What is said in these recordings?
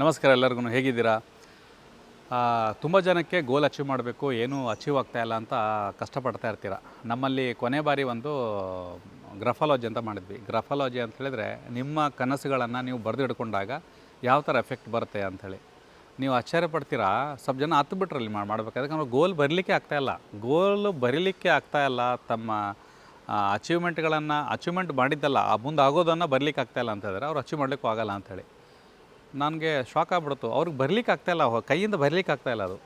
ನಮಸ್ಕಾರ ಎಲ್ಲರಿಗೂ, ಹೇಗಿದ್ದೀರಾ? ತುಂಬ ಜನಕ್ಕೆ ಗೋಲ್ ಅಚೀವ್ ಮಾಡಬೇಕು, ಏನೂ ಅಚೀವ್ ಆಗ್ತಾಯಿಲ್ಲ ಅಂತ ಕಷ್ಟಪಡ್ತಾ ಇರ್ತೀರ. ನಮ್ಮಲ್ಲಿ ಕೊನೆ ಬಾರಿ ಒಂದು ಗ್ರಫಾಲಜಿ ಅಂತ ಮಾಡಿದ್ವಿ. ಗ್ರಫಾಲಜಿ ಅಂತ ಹೇಳಿದರೆ ನಿಮ್ಮ ಕನಸುಗಳನ್ನು ನೀವು ಬರೆದು ಹಿಡ್ಕೊಂಡಾಗ ಯಾವ ಥರ ಎಫೆಕ್ಟ್ ಬರುತ್ತೆ ಅಂಥೇಳಿ ನೀವು ಆಶ್ಚರ್ಯ ಪಡ್ತೀರಾ. ಸ್ವಲ್ಪ ಜನ ಹತ್ತು ಬಿಟ್ರಲ್ಲಿ ಮಾಡಬೇಕು, ಯಾಕಂದ್ರೆ ಗೋಲ್ ಬರಲಿಕ್ಕೆ ಆಗ್ತಾಯಿಲ್ಲ. ಗೋಲ್ ಬರೀಲಿಕ್ಕೆ ಆಗ್ತಾಯಿಲ್ಲ, ತಮ್ಮ ಅಚೀವ್ಮೆಂಟ್ ಮಾಡಿದ್ದಲ್ಲ, ಮುಂದೆ ಆಗೋದನ್ನು ಬರಲಿಕ್ಕೆ ಆಗ್ತಾಯಿಲ್ಲ ಅಂತ ಹೇಳಿದ್ರೆ ಅವ್ರು ಅಚೀವ್ ಮಾಡಲಿಕ್ಕೂ ಆಗೋಲ್ಲ ಅಂಥೇಳಿ ನನಗೆ ಶಾಕ್ ಆಗಿಬಿಡ್ತು. ಅವ್ರಿಗೆ ಬರಲಿಕ್ಕೆ ಆಗ್ತಾಯಿಲ್ಲ, ಕೈಯಿಂದ ಬರಲಿಕ್ಕೆ ಆಗ್ತಾಯಿಲ್ಲ ಅದು.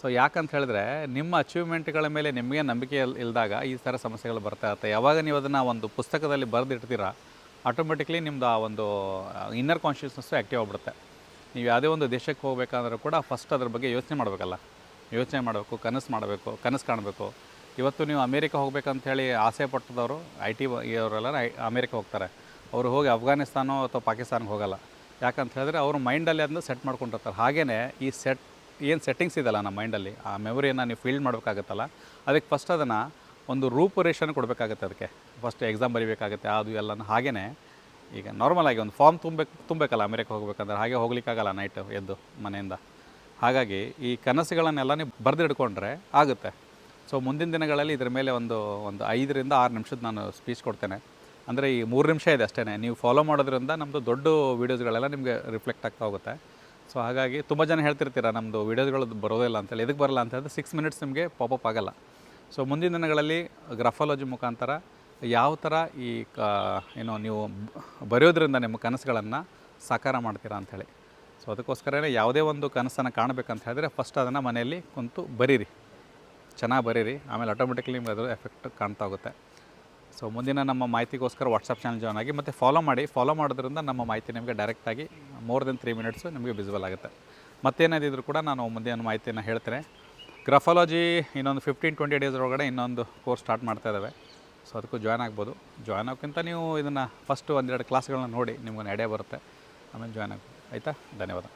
ಸೊ ಯಾಕಂತ ಹೇಳಿದ್ರೆ ನಿಮ್ಮ ಅಚೀವ್ಮೆಂಟ್ಗಳ ಮೇಲೆ ನಿಮಗೆ ನಂಬಿಕೆ ಇಲ್ಲದಾಗ ಈ ಥರ ಸಮಸ್ಯೆಗಳು ಬರ್ತಾ ಇರುತ್ತೆ. ಯಾವಾಗ ನೀವು ಅದನ್ನು ಒಂದು ಪುಸ್ತಕದಲ್ಲಿ ಬರೆದಿಡ್ತೀರಾ, ಆಟೋಮೆಟಿಕ್ಲಿ ನಿಮ್ಮದು ಆ ಒಂದು ಇನ್ನರ್ ಕಾನ್ಷಿಯಸ್ನೆಸ್ಸು ಆ್ಯಕ್ಟಿವ್ ಆಗಿಬಿಡುತ್ತೆ. ನೀವು ಯಾವುದೇ ಒಂದು ದೇಶಕ್ಕೆ ಹೋಗಬೇಕಂದ್ರೂ ಕೂಡ ಫಸ್ಟ್ ಅದ್ರ ಬಗ್ಗೆ ಯೋಚನೆ ಮಾಡಬೇಕಲ್ಲ, ಯೋಚನೆ ಮಾಡಬೇಕು, ಕನಸು ಕಾಣಬೇಕು. ಇವತ್ತು ನೀವು ಅಮೇರಿಕ ಹೋಗ್ಬೇಕಂಥೇಳಿ ಆಸೆ ಪಟ್ಟದವರು IT ಅವರೆಲ್ಲ ಅಮೇರಿಕ ಹೋಗ್ತಾರೆ. ಅವರು ಹೋಗಿ ಅಫ್ಘಾನಿಸ್ತಾನ ಅಥವಾ ಪಾಕಿಸ್ತಾನಕ್ಕೆ ಹೋಗಲ್ಲ. ಯಾಕಂತ ಹೇಳಿದ್ರೆ ಅವರು ಮೈಂಡಲ್ಲಿ ಅದನ್ನು ಸೆಟ್ ಮಾಡ್ಕೊಂಡಿರ್ತಾರೆ. ಹಾಗೆಯೇ ಈ ಸೆಟ್ಟಿಂಗ್ಸ್ ಇದೆಯಲ್ಲ ನಮ್ಮ ಮೈಂಡಲ್ಲಿ, ಆ ಮೆಮೊರಿಯನ್ನು ನೀವು ಫೀಲ್ಡ್ ಮಾಡಬೇಕಾಗತ್ತಲ್ಲ, ಅದಕ್ಕೆ ಫಸ್ಟ್ ಅದನ್ನು ಒಂದು ರೂಪುರೇಷೆನ ಕೊಡಬೇಕಾಗತ್ತೆ. ಅದಕ್ಕೆ ಫಸ್ಟ್ ಎಕ್ಸಾಮ್ ಬರೀಬೇಕಾಗತ್ತೆ, ಅದು ಎಲ್ಲನೂ. ಹಾಗೆಯೇ ಈಗ ನಾರ್ಮಲಾಗಿ ಒಂದು ಫಾರ್ಮ್ ತುಂಬಬೇಕಲ್ಲ ಅಮೇರಿಕ ಹೋಗ್ಬೇಕಂದ್ರೆ, ಹಾಗೆ ಹೋಗ್ಲಿಕ್ಕಾಗಲ್ಲ ನೈಟ್ ಎದ್ದು ಮನೆಯಿಂದ. ಹಾಗಾಗಿ ಈ ಕನಸುಗಳನ್ನೆಲ್ಲ ನೀವು ಬರೆದು ಹಿಡ್ಕೊಂಡ್ರೆ ಆಗುತ್ತೆ. ಸೊ ಮುಂದಿನ ದಿನಗಳಲ್ಲಿ ಇದ್ರ ಮೇಲೆ ಒಂದು 5 ರಿಂದ 6 ನಿಮಿಷದ ನಾನು ಸ್ಪೀಚ್ ಕೊಡ್ತೇನೆ. ಅಂದರೆ ಈ 3 ನಿಮಿಷ ಇದೆ ಅಷ್ಟೇ. ನೀವು ಫಾಲೋ ಮಾಡೋದ್ರಿಂದ ನಮ್ಮದು ದೊಡ್ಡ ವೀಡಿಯೋಸ್ಗಳೆಲ್ಲ ನಿಮಗೆ ರಿಫ್ಲೆಕ್ಟ್ ಆಗ್ತಾ ಹೋಗುತ್ತೆ. ಸೊ ಹಾಗಾಗಿ ತುಂಬ ಜನ ಹೇಳ್ತಿರ್ತೀರ ನಮ್ಮದು ವೀಡಿಯೋಸ್ಗಳು ಬರೋದಿಲ್ಲ ಅಂತೇಳಿ. ಎದಕ್ಕೆ ಬರಲ್ಲ ಅಂತ ಹೇಳಿದ್ರೆ 6 ಮಿನಿಟ್ಸ್ ನಿಮಗೆ ಪಾಪಪ್ ಆಗೋಲ್ಲ. ಸೊ ಮುಂದಿನ ದಿನಗಳಲ್ಲಿ ಗ್ರಫಾಲಜಿ ಮುಖಾಂತರ ಯಾವ ಥರ ಈ ನೀವು ಬರೆಯೋದ್ರಿಂದ ನಿಮ್ಮ ಕನಸುಗಳನ್ನು ಸಾಕಾರ ಮಾಡ್ತೀರಾ ಅಂಥೇಳಿ. ಸೊ ಅದಕ್ಕೋಸ್ಕರನೇ ಯಾವುದೇ ಒಂದು ಕನಸನ್ನು ಕಾಣಬೇಕಂತ ಹೇಳಿದ್ರೆ ಫಸ್ಟ್ ಅದನ್ನು ಮನೆಯಲ್ಲಿ ಕುಂತು ಬರೀರಿ, ಚೆನ್ನಾಗಿ ಬರೀರಿ. ಆಮೇಲೆ ಆಟೋಮೆಟಿಕ್ಲಿ ನಿಮ್ಗೆ ಅದು ಎಫೆಕ್ಟ್ ಕಾಣ್ತಾ ಹೋಗುತ್ತೆ. ಸೊ ಮುಂದಿನ ನಮ್ಮ ಮಾಹಿತಿಗೋಸ್ಕರ ವಾಟ್ಸಪ್ ಚಾನಲ್ ಜಾಯ್ನ್ ಆಗಿ ಮತ್ತು ಫಾಲೋ ಮಾಡೋದ್ರಿಂದ ನಮ್ಮ ಮಾಹಿತಿ ನಿಮಗೆ ಡೈರೆಕ್ಟಾಗಿ ಮೋರ್ ದೆನ್ 3 ಮಿನಿಟ್ಸು ನಿಮಗೆ ವಿಸಿಬಲ್ ಆಗುತ್ತೆ. ಮತ್ತೇನಾದಿದ್ರು ಕೂಡ ನಾನು ಮುಂದಿನ ಮಾಹಿತಿಯನ್ನು ಹೇಳ್ತೇನೆ. ಗ್ರಫಾಲಜಿ ಇನ್ನೊಂದು 15-20 ಡೇಸ್ ಒಳಗಡೆ ಇನ್ನೊಂದು ಕೋರ್ಸ್ ಸ್ಟಾರ್ಟ್ ಮಾಡ್ತಾ ಇದ್ದಾವೆ. ಸೊ ಅದಕ್ಕೂ ಜಾಯ್ನ್ ಆಗ್ಬೋದು. ಜಾಯ್ನ್ ಆಗೋಕ್ಕಿಂತ ನೀವು ಇದನ್ನು ಫಸ್ಟು 1-2 ಕ್ಲಾಸ್ಗಳನ್ನ ನೋಡಿ ನಿಮ್ಗೊಂದು ಐಡಿಯಾ ಬರುತ್ತೆ, ಆಮೇಲೆ ಜಾಯ್ನ್ ಆಗ್ಬೋದು. ಆಯಿತಾ? ಧನ್ಯವಾದ.